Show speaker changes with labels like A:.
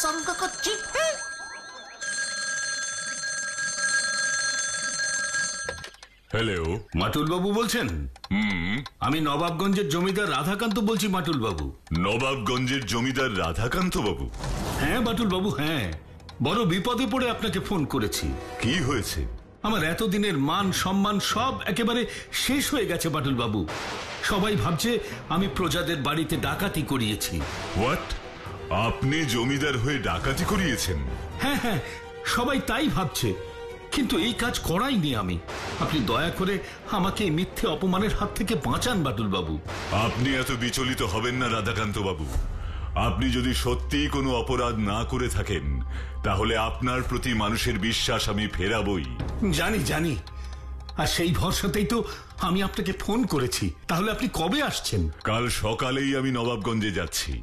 A: সঙ্গ করছি।
B: হ্যালো,
C: মাটুল বাবু বলছেন? আমি নবাবগঞ্জের জমিদার রাধাকান্ত বলছি। মাটুল বাবু?
B: নবাবগঞ্জের জমিদার রাধাকান্ত বাবু?
C: হ্যাঁ বাটুল বাবু, হ্যাঁ। বড় বিপদে পড়ে আপনাকে ফোন করেছি।
B: কি হয়েছে?
C: আমার এতদিনের মান সম্মান সব একেবারে শেষ হয়ে গেছে বাটুল বাবু। সবাই ভাবছে আমি প্রজাদের বাড়িতে ডাকাতি করিয়েছি।
B: হোয়াট? আপনি জমিদার হয়ে ডাকাতি করিয়েছেন?
C: হ্যাঁ হ্যাঁ, সবাই তাই ভাবছে, কিন্তু এই কাজ করাইনি আমি। আপনি দয়া করে আমাকে এই মিথ্যে অপমানের হাত থেকে বাঁচান বাটুল বাবু।
B: আপনি এত বিচলিত হবেন না রাধাকান্ত বাবু। আপনি যদি সত্যিই কোনো অপরাধ না করে থাকেন, তাহলে আপনার প্রতি মানুষের বিশ্বাস আমি ফেরাবই।
C: জানি জানি, আর সেই ভরসাতেই তো আমি আপনাকে ফোন করেছি। তাহলে আপনি কবে আসছেন?
B: কাল সকালেই আমি নবাবগঞ্জে যাচ্ছি।